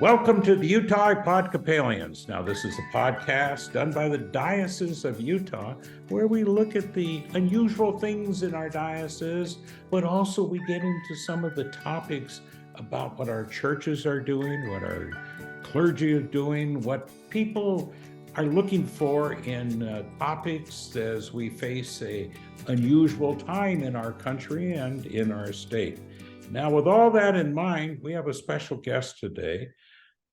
Welcome to the Utah Epodcopalians. Now, this is a podcast done by the Diocese of Utah, where we look at the unusual things in our diocese, but also we get into some of the topics about what our churches are doing, what our clergy are doing, what people are looking for in topics as we face a unusual time in our country and in our state. Now, with all that in mind, we have a special guest today,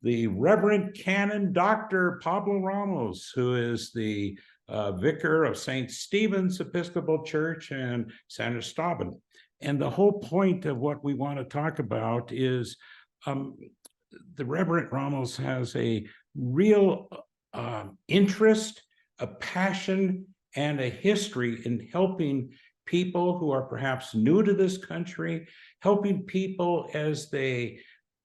the Reverend Canon Dr. Pablo Ramos, who is the vicar of St. Stephen's Episcopal Church and San Esteban. And the whole point of what we want to talk about is the Reverend Ramos has a real interest, a passion, and a history in helping people who are perhaps new to this country, helping people as they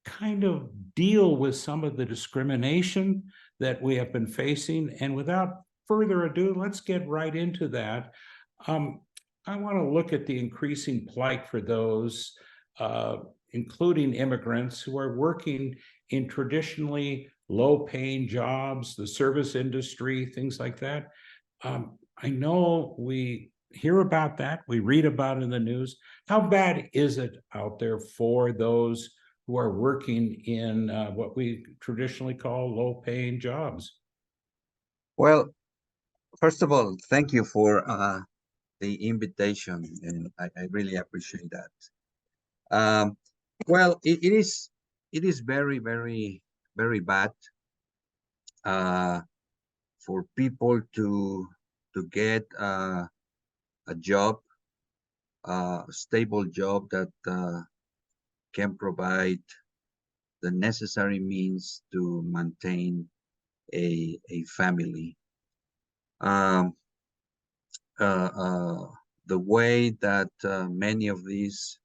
kind of deal with some of the discrimination that we have been facing. And without further ado, let's get right into that. I want to look at the increasing plight for those, including immigrants who are working in traditionally low-paying jobs, the service industry, things like that. I know we hear about that, we read about it in the news. How bad is it out there for those who are working in what we traditionally call low-paying jobs? Well, first of all, thank you for the invitation, and I really appreciate that. Well, it is very, very, very bad for people to get a job, a stable job that can provide the necessary means to maintain a family. The way that many of these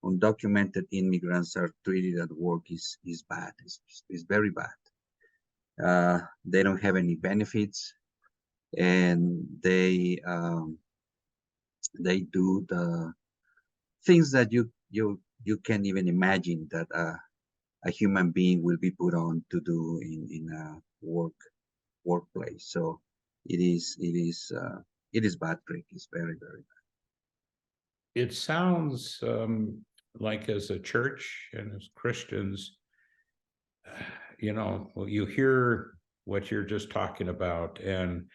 undocumented immigrants are treated at work is bad. It's very bad. They don't have any benefits, and they do the things that you can't even imagine that a human being will be put on to do in a workplace. So it is bad, Rick. It's very, very bad. It sounds like as a church and as Christians, you hear what you're just talking about, and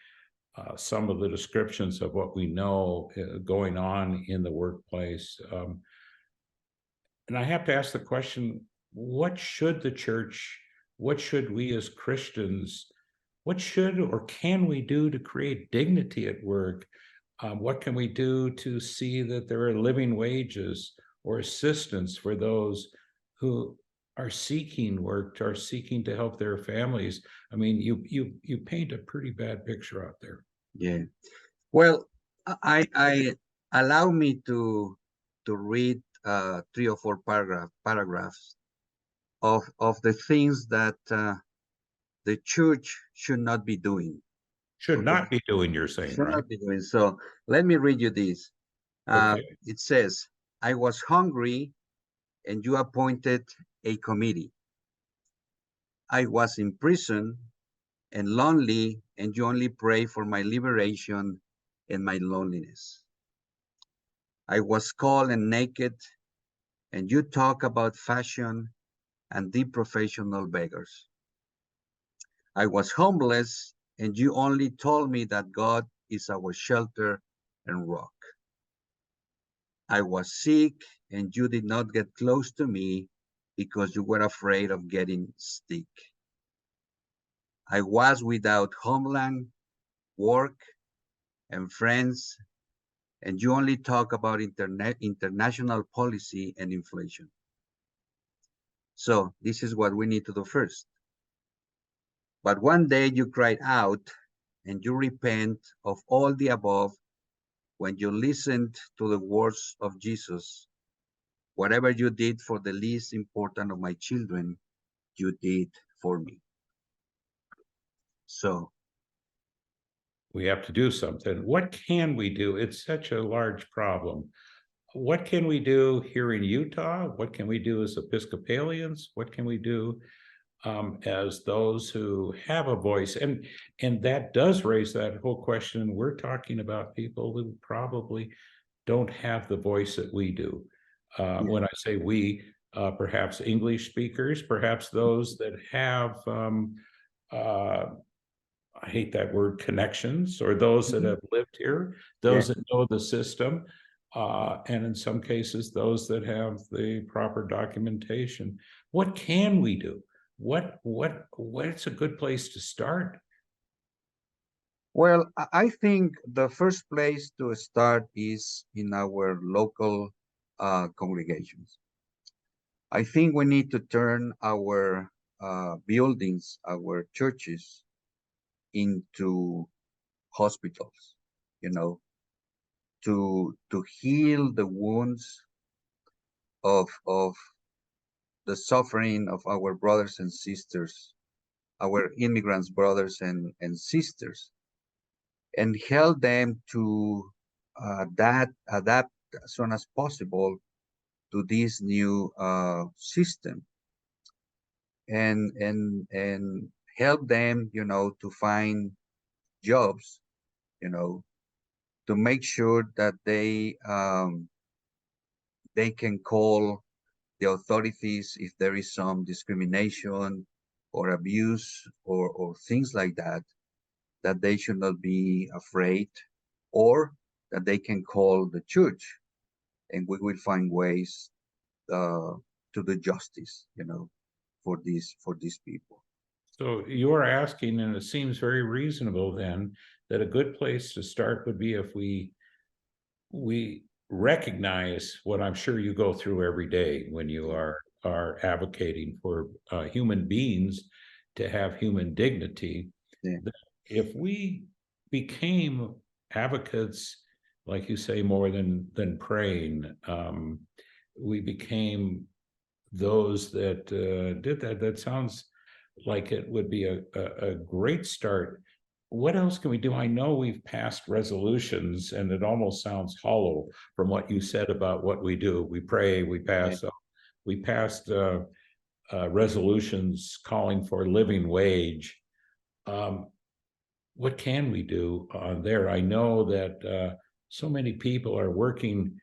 some of the descriptions of what we know going on in the workplace. And I have to ask the question, what should the church, what should we as Christians, what should or can we do to create dignity at work? What can we do to see that there are living wages or assistance for those who are seeking work, are seeking to help their families? I mean, you paint a pretty bad picture out there. Yeah. Well, I allow me to read 3 or 4 paragraphs of the things that the church should not be doing. Should not be doing, you're saying, Should right? not be doing. So let me read you this. Okay. It says, I was hungry and you appointed a committee. I was in prison and lonely and you only pray for my liberation and my loneliness. I was cold and naked and you talk about fashion and the professional beggars. I was homeless and you only told me that God is our shelter and rock. I was sick and you did not get close to me because you were afraid of getting sick. I was without homeland, work, and friends, and you only talk about international policy and inflation. So this is what we need to do first. But one day you cried out and you repent of all the above when you listened to the words of Jesus. Whatever you did for the least important of my children, you did for me. So we have to do something. What can we do? It's such a large problem. What can we do here in Utah? What can we do as Episcopalians? What can we do as those who have a voice. And that does raise that whole question. We're talking about people who probably don't have the voice that we do. When I say we, perhaps English speakers, perhaps those that have, I hate that word, connections, or those that have lived here, those that know the system, and in some cases, those that have the proper documentation. What can we do? What's a good place to start? Well, I think the first place to start is in our local congregations. I think we need to turn our buildings, our churches, into hospitals, you know, to heal the wounds of the suffering of our brothers and sisters, our immigrants brothers and sisters, and help them to adapt as soon as possible to this new system, and help them, to find jobs, you know, to make sure that they can call the authorities if there is some discrimination or abuse or things like that, that they should not be afraid, or that they can call the church, and we will find ways uh, to do justice, for these people. So you're asking, and it seems very reasonable then, that a good place to start would be if we recognize what I'm sure you go through every day when you are advocating for human beings to have human dignity. Yeah. That if we became advocates, like you say, more than praying, we became those that did that. That sounds like it would be a great start. What else can we do? I know we've passed resolutions, and it almost sounds hollow from what you said about what we do. We pray, Yeah. we passed resolutions calling for living wage. Um, what can we do there? I know that so many people are working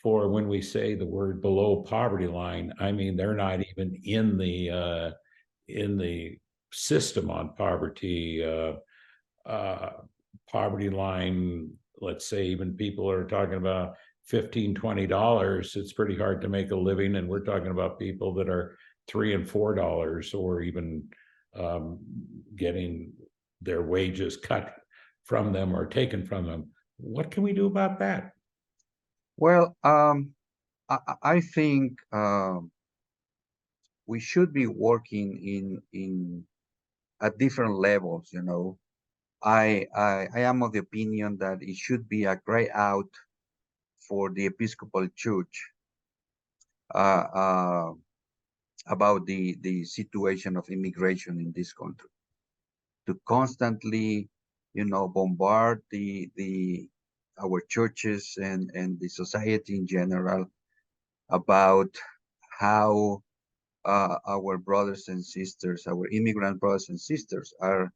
for, when we say the word below poverty line, I mean they're not even in the system on poverty. Poverty line, let's say even people are talking about $15-20. It's pretty hard to make a living, and we're talking about people that are $3 and $4, or even um, getting their wages cut from them or taken from them. What can we do about that? Well, I think we should be working in at different levels. I am of the opinion that it should be a cry out for the Episcopal Church uh, uh, about the situation of immigration in this country, to constantly, bombard the our churches and the society in general about how our brothers and sisters, our immigrant brothers and sisters, are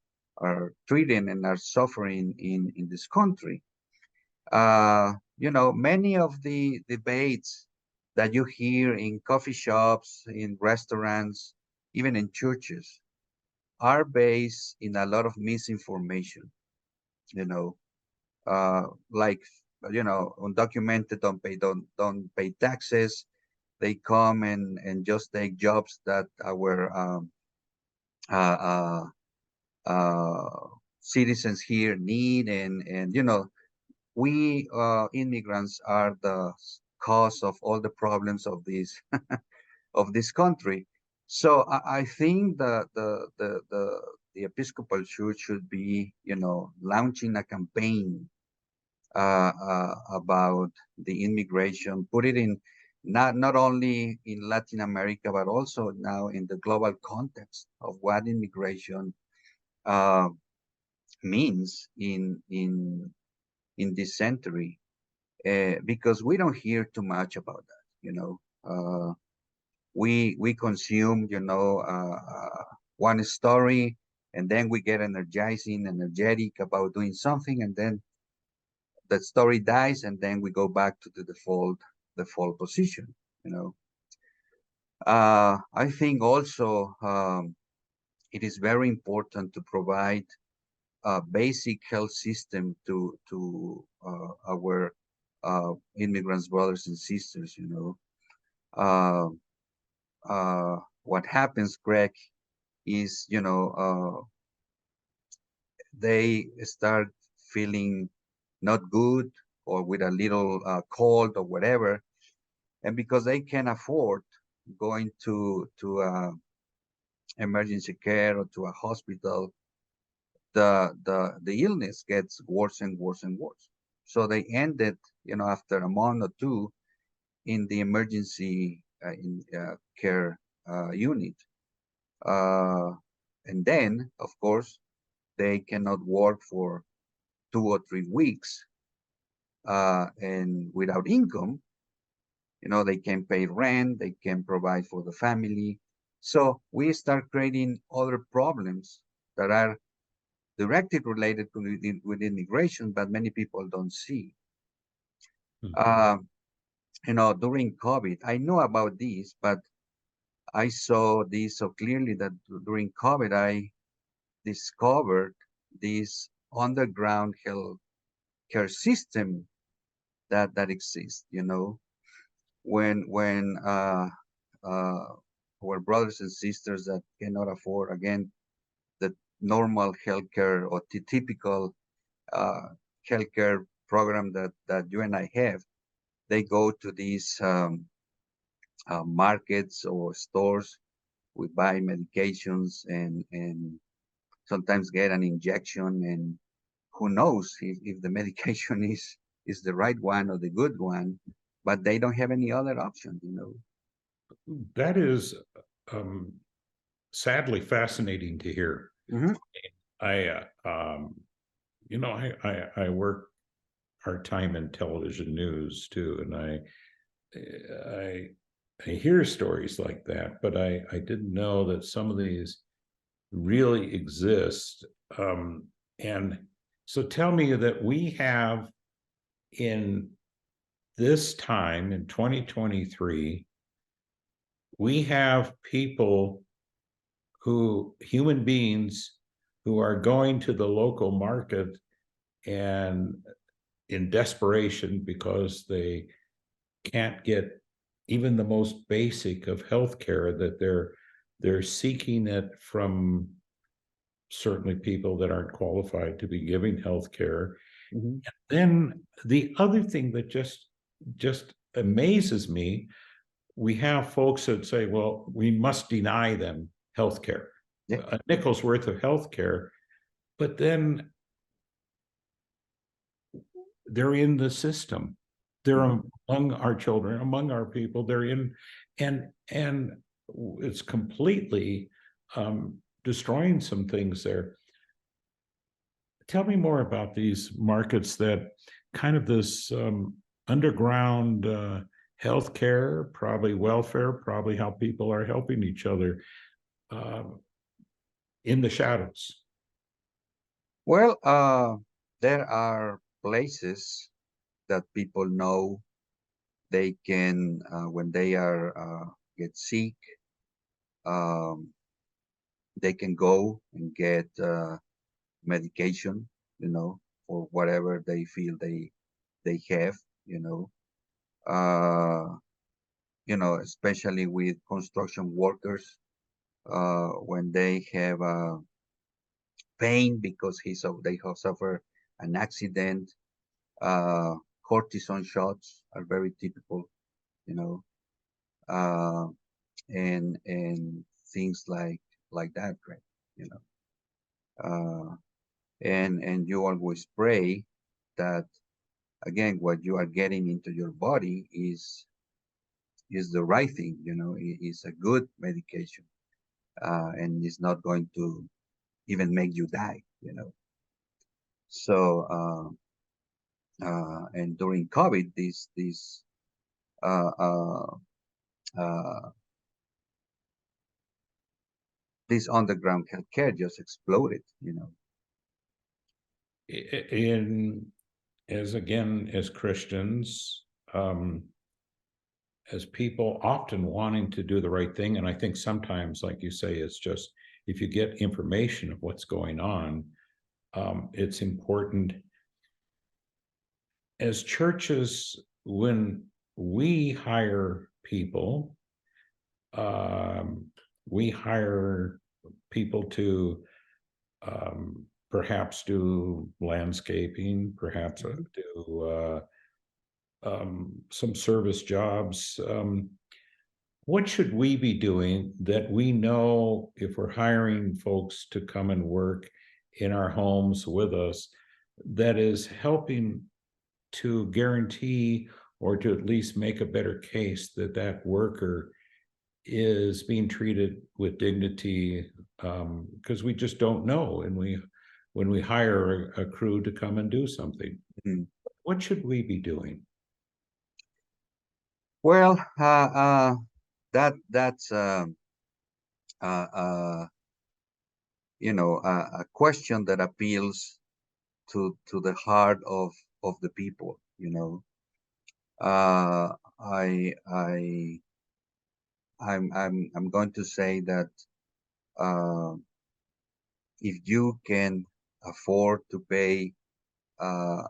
treated and are suffering in this country. Many of the debates that you hear in coffee shops, in restaurants, even in churches, are based in a lot of misinformation. You know, like, undocumented don't pay taxes. They come and just take jobs that our uh, uh, citizens here need, and we immigrants are the cause of all the problems of this of this country. So I think the Episcopal Church should be, launching a campaign about the immigration, put it in not only in Latin America, but also now in the global context of what immigration uh, means in this century, because we don't hear too much about that. We consume, one story, and then we get energetic about doing something, and then that story dies, and then we go back to the default position. You know, I think also it is very important to provide a basic health system to our immigrants, brothers and sisters. You know, uh, what happens, Greg, is they start feeling not good or with a little cold or whatever, and because they can afford going to emergency care or to a hospital, the illness gets worse and worse and worse. So they ended, after a month or two in the emergency care unit. Uh, and then, of course, they cannot work for 2 or 3 weeks and without income. They can pay rent, they can provide for the family. So we start creating other problems that are directly related with immigration, but many people don't see. Uh, during COVID, I know about this, but I saw this so clearly that during COVID, I discovered this underground health care system that exists. When uh, our brothers and sisters that cannot afford, again, the normal healthcare or the typical uh, healthcare program that you and I have, they go to these markets or stores. We buy medications and sometimes get an injection, and who knows if the medication is the right one or the good one, but they don't have any other option. That is um, sadly fascinating to hear. Hmm. I, I work part-time in television news too, and I hear stories like that, but I didn't know that some of these really exist. And so tell me that we have in this time in 2023, we have human beings who are going to the local market and in desperation because they can't get even the most basic of healthcare, that they're seeking it from certainly people that aren't qualified to be giving healthcare. Hmm. Then the other thing that just amazes me, we have folks that say, well, we must deny them healthcare, Yeah. a nickel's worth of healthcare, but then they're in the system. They're Mhm. among our children, among our people. They're in, and it's completely destroying some things there. Tell me more about these markets, that kind of this underground healthcare, probably welfare, probably how people are helping each other uh, in the shadows. Well, there are places that people know they can, when they are get sick, um, they can go and get medication, for whatever they feel they have, you know. Uh, especially with construction workers, when they have pain because they have suffered an accident. Uh, Cortisone shots are very typical, you know, uh, and things like that, right? You know, and you always pray that, again, what you are getting into your body is the right thing, is a good medication, and is not going to even make you die. So and during COVID, this uh, uh, uh, this underground healthcare just exploded, as Christians, as people often wanting to do the right thing. And I think sometimes, like you say, it's just, if you get information of what's going on, it's important as churches, when we hire people, we hire people to perhaps do landscaping, perhaps do some service jobs. What should we be doing that we know, if we're hiring folks to come and work in our homes with us, that is helping to guarantee, or to at least make a better case that that worker is being treated with dignity, because we just don't know, and when we hire a crew to come and do something, what should we be doing? Well, that's a question that appeals to the heart of the people. Uh, I'm going to say that uh, if you can afford to pay uh,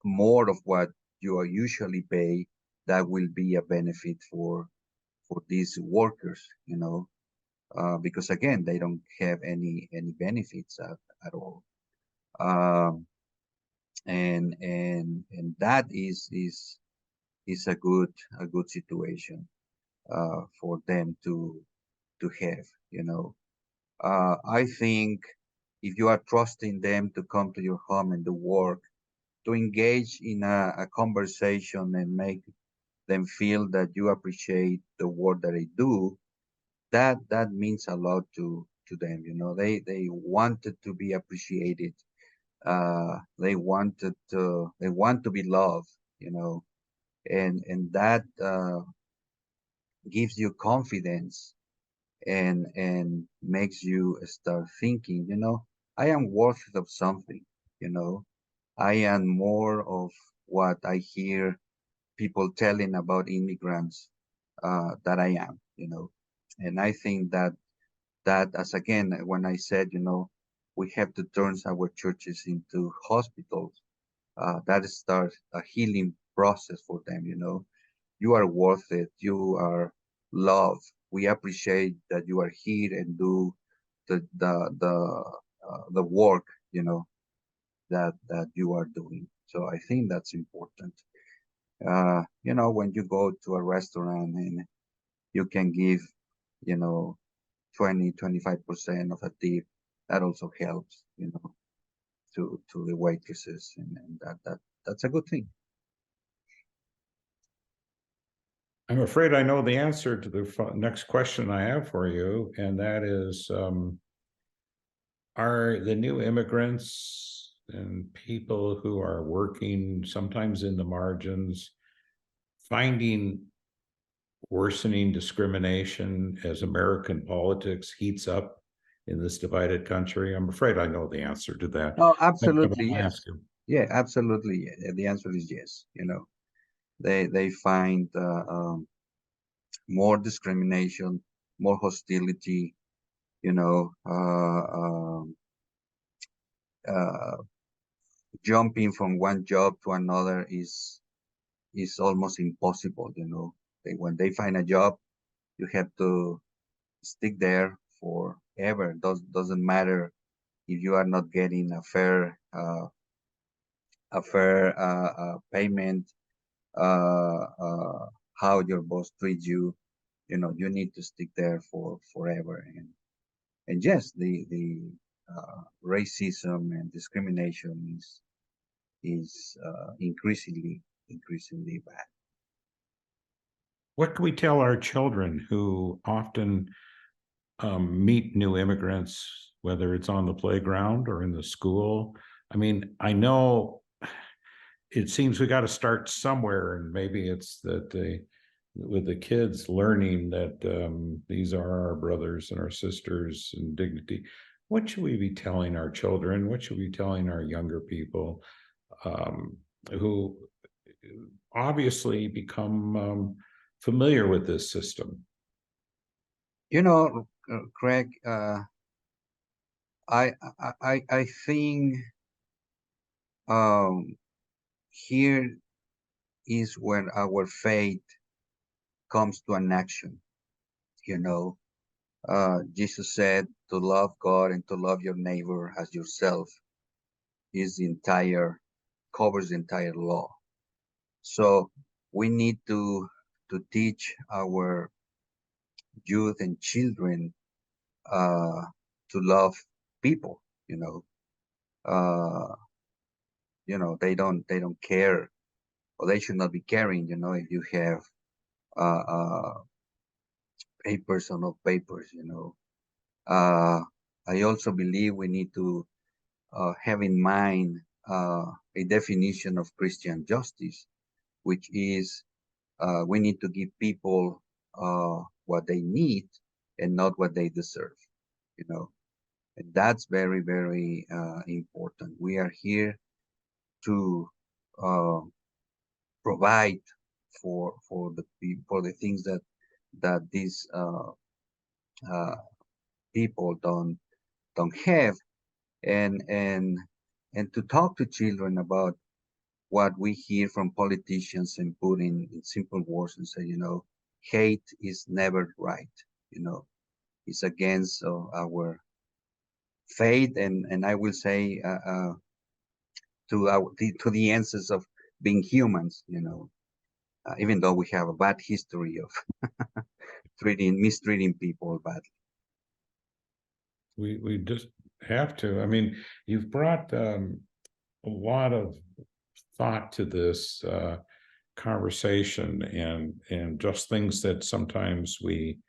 more of what you are usually pay, that will be a benefit for these workers, because again, they don't have any benefits at all. And that is a good situation for them to have. I think if you are trusting them to come to your home and do work, to engage in a conversation and make them feel that you appreciate the work that they do, that means a lot to them. They wanted to be appreciated. They want to be loved. And that gives you confidence and makes you start thinking, I am worth of something. you know I am more of what I hear people telling about immigrants that I am. And I think that, as again, when I said, we have to turn our churches into hospitals, that starts a healing process for them. You are worth it. You are loved. We appreciate that you are here and do the work, that you are doing. So I think that's important. When you go to a restaurant and you can give, you know, 20-25% of a tip, that also helps, to the waitresses, and that's a good thing. I'm afraid I know the answer to the next question I have for you, and that is, are the new immigrants and people who are working sometimes in the margins finding worsening discrimination as American politics heats up in this divided country? I'm afraid I know the answer to that. Oh, But I absolutely, wanna yes. ask you. Yeah, absolutely. The answer is yes. They find more discrimination, more hostility. You know, uh, jumping from one job to another is almost impossible. When they find a job, you have to stick there forever. Doesn't matter if you are not getting a fair payment, how your boss treats you. You need to stick there for forever. And yes, the racism and discrimination is increasingly bad. What can we tell our children who often meet new immigrants, whether it's on the playground or in the school? I mean, I know it seems we got to start somewhere, and maybe it's that with the kids learning that these are our brothers and our sisters and dignity. What should we be telling our children? What should we be telling our younger people who obviously become familiar with this system? You know, Craig, I think here is where our faith comes to an action. You know, Jesus said to love God and to love your neighbor as yourself is the entire covers the entire law. So we need to teach our youth and children to love people. Uh, they don't care, or they should not be caring. If you have uh, uh, papers or no papers. Uh, I also believe we need to have in mind a definition of Christian justice, which is we need to give people what they need and not what they deserve. You know, and that's very, very important. We are here to uh, provide for the things that these uh, people don't have, and and and to talk to children about what we hear from politicians and put in simple words and say, hate is never right. It's against our faith, and I will say to the essence of being humans. Even though we have a bad history of mistreating people badly. We just have to. I mean, you've brought a lot of thought to this conversation, and just things that sometimes we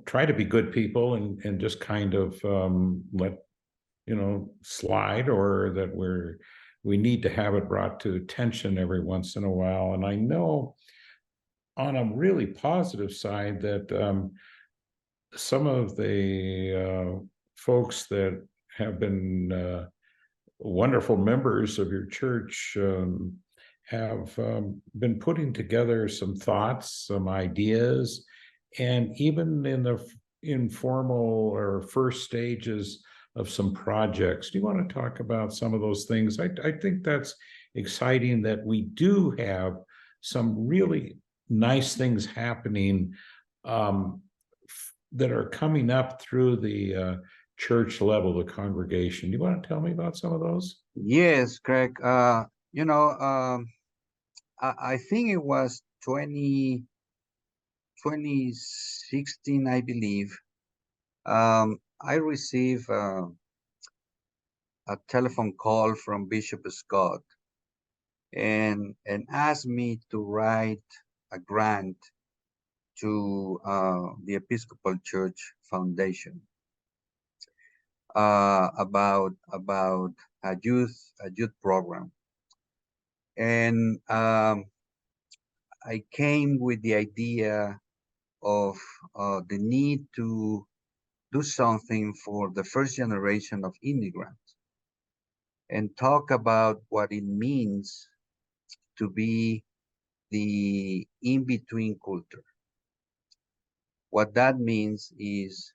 try to be good people and just kind of let slide, or that we need to have it brought to attention every once in a while. And I know on a really positive side that some of the folks that have been wonderful members of your church have been putting together some thoughts, some ideas, and even in the informal or first stages of some projects. Do you want to talk about some of those things? I think that's exciting that we do have some really nice things happening that are coming up through the church level, the congregation. Do you want to tell me about some of those? Yes, Craig. I think it was 2016, I believe. I received a telephone call from Bishop Scott and asked me to write a grant to the Episcopal Church Foundation about a youth program. And I came with the idea of the need to do something for the first generation of immigrants and talk about what it means to be the in-between culture. What that means is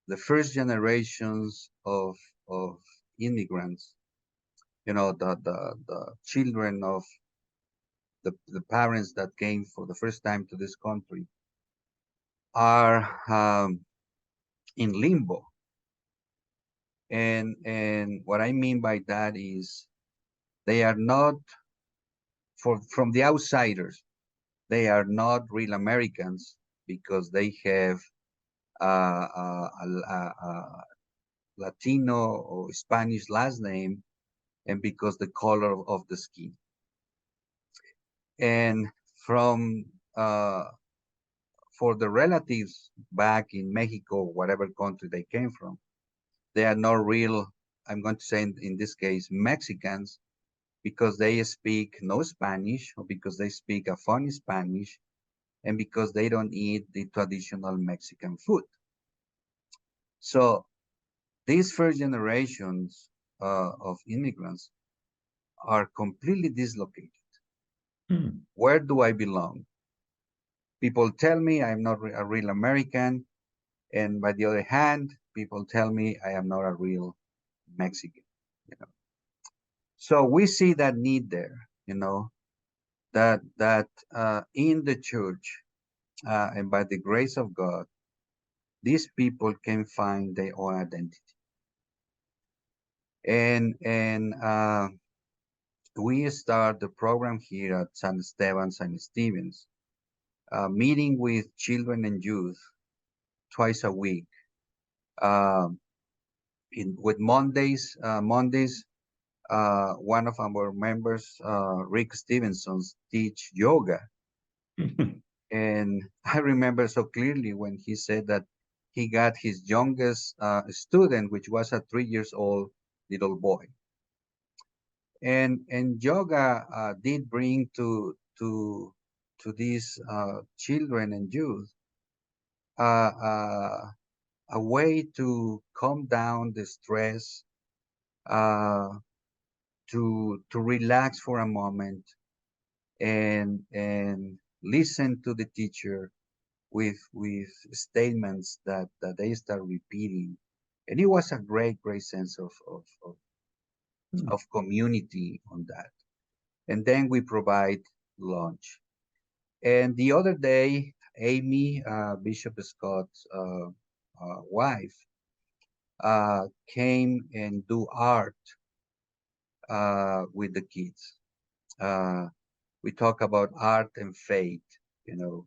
the first generations of immigrants, the children of the parents that came for the first time to this country are in limbo. And what I mean by that is they are not, from the outsiders, they are not real Americans because they have a Latino or Spanish last name, and because the color of the skin. And from for the relatives back in Mexico, whatever country they came from, they are not real, I'm going to say in this case, Mexicans, because they speak no Spanish, or because they speak a funny Spanish, and because they don't eat the traditional Mexican food. So these first generations of immigrants are completely dislocated. Hmm. Where do I belong? People tell me I'm not a real American, and by the other hand, people tell me I am not a real Mexican. You know, so we see that need there. That in the church, and by the grace of God, these people can find their own identity. And we start the program here at San Esteban, San Stevens, meeting with children and youth twice a week. Um, with Mondays, one of our members, Rick Stevenson, teach yoga. And I remember so clearly when he said that he got his youngest student, which was a 3 years old little boy. And yoga did bring to these children and youth uh, uh, a way to calm down the stress, uh, to relax for a moment, and listen to the teacher with statements that they start repeating. And it was a great sense Hmm. of community on that. And then we provide lunch. And the other day, Amy, Bishop Scott's wife, came and do art with the kids. Uh, we talk about art and faith, you know,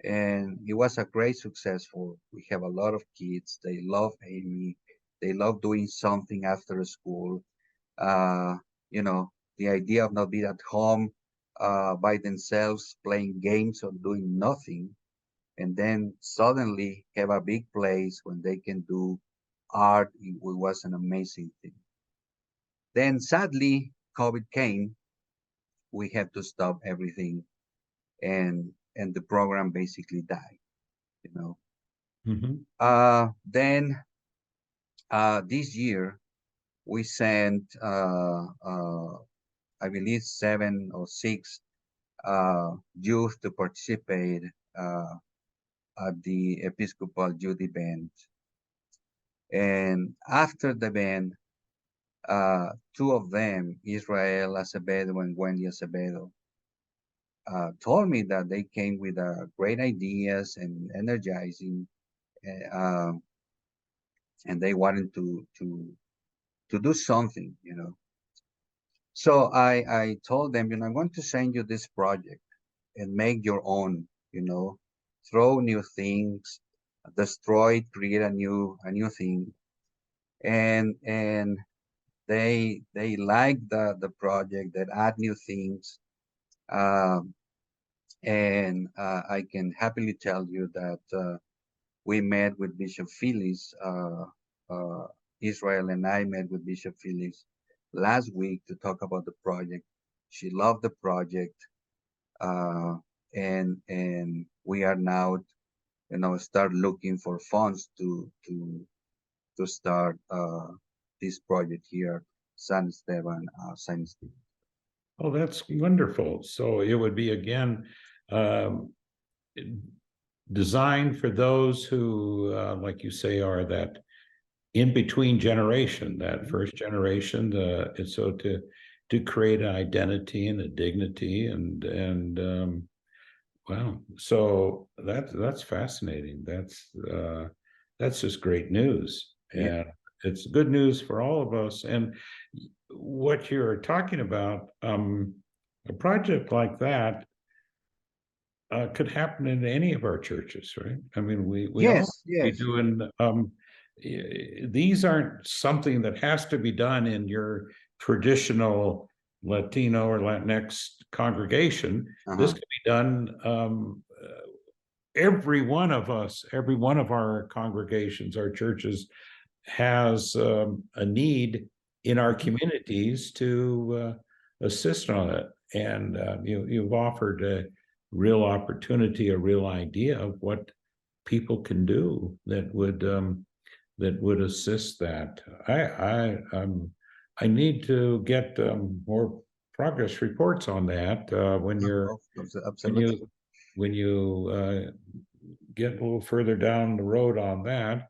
and it was a great successful. We have a lot of kids. They love Amy. They love doing something after school. Uh, the idea of not being at home by themselves playing games or doing nothing, and then suddenly have a big place when they can do art. It was an amazing thing. Then sadly, COVID came. We had to stop everything, and the program basically died. You know. Mhm. Then this year we sent, I believe, 7 or 6 youth to participate uh, at the Episcopal Youth event. And after the event, 2 of them, Israel Acevedo and Wendy Acevedo, told me that they came with great ideas and energizing, uh, and they wanted to do something, So I told them, I'm going to send you this project and make your own, throw new things, destroy, create a new thing. And they like the project, that add new things. Um, and I can happily tell you that we met with Bishop Phyllis, uh, Israel and I met with Bishop Phyllis last week to talk about the project. She loved the project, uh, and we are now, start looking for funds to start this project here, San Esteban, San Esteban. Oh, that's wonderful. So it would be again um, designed for those who, like you say, are that in between generation, that first generation, and so to create an identity and a dignity and wow. So that's fascinating. That's just great news. Yeah. And it's good news for all of us. And what you're talking about, a project like that could happen in any of our churches, right? I mean, we all Yes. be Yes. doing these aren't something that has to be done in your traditional Latino or Latinx congregation. This Uh-huh. could be done every one of us, every one of our congregations, our churches has a need in our communities assist on it. And you've offered a real opportunity, a real idea of what people can do that would assist that. I need to get more progress reports on that Absolutely. when you get a little further down the road on that.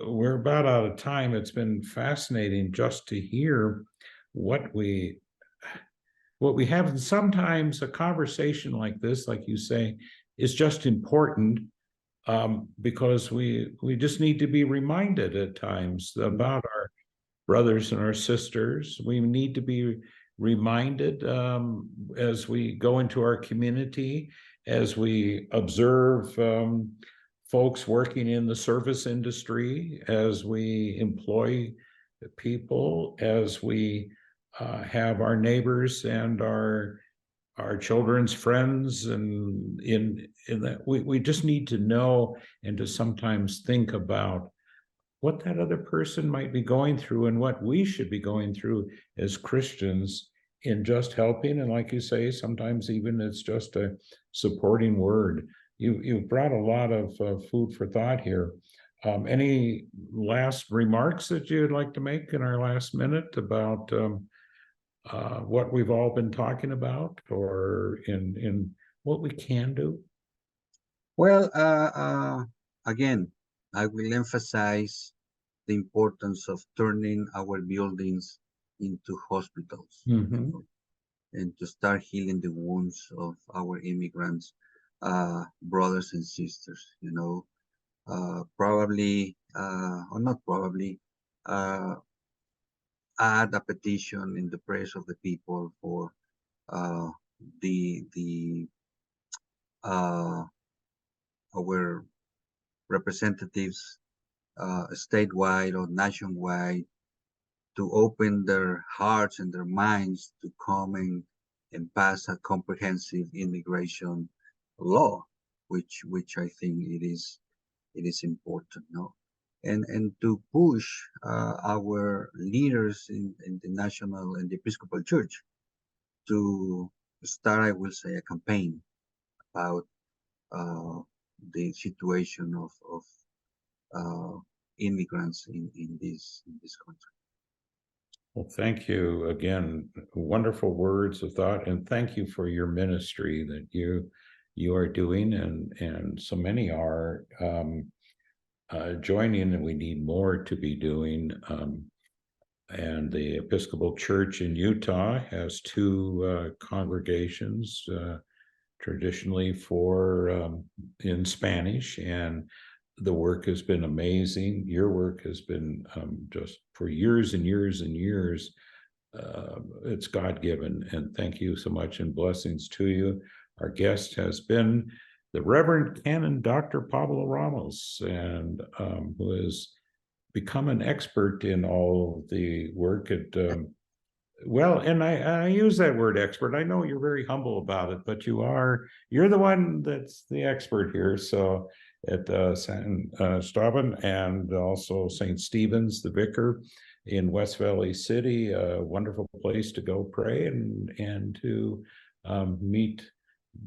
We're about out of time. It's been fascinating just to hear what we have. And sometimes a conversation like this, like you say, is just important because we just need to be reminded at times about our brothers and our sisters. We need to be reminded as we go into our community, as we observe folks working in the service industry, as we employ people, as we have our neighbors and our children's friends, and in that we just need to know and to sometimes think about what that other person might be going through and what we should be going through as Christians in just helping. And like you say, sometimes even it's just a supporting word. You've brought a lot of food for thought here. Any last remarks that you'd like to make in our last minute about what we've all been talking about, or in what we can do? Well, again, I will emphasize the importance of turning our buildings into hospitals, Mhm. and to start healing the wounds of our immigrants, brothers and sisters. Probably, or not probably, uh, add a petition in the prayers of the people for uh, the our representatives, statewide or nationwide, to open their hearts and their minds to come and pass a comprehensive immigration law, which I think it is important, no, and to push our leaders in the national and the Episcopal Church to start, I will say, a campaign about uh, the situation of immigrants in this country. Well, thank you again. Wonderful words of thought, and thank you for your ministry that you are doing, and so many are joining, and we need more to be doing. And the Episcopal Church in Utah has two congregations traditionally in Spanish, and the work has been amazing. Your work has been just for years and years and years. It's God-given, and thank you so much, and blessings to you. Our guest has been the Reverend Canon Dr. Pablo Ramos, and who has become an expert in all the work at well, and I use that word expert. I know you're very humble about it, but you're the one that's the expert here. So at San Stauben, and also St. Stephen's, the vicar in West Valley City, a wonderful place to go pray and to meet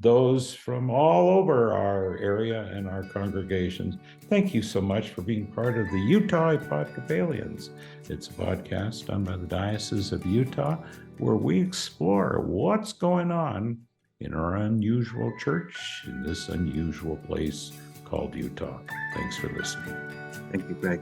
those from all over our area and our congregations. Thank you so much for being part of the Utah Epodcopalians. It's a podcast done by the Diocese of Utah, where we explore what's going on in our unusual church in this unusual place called Utah. Thanks for listening. Thank you, Greg.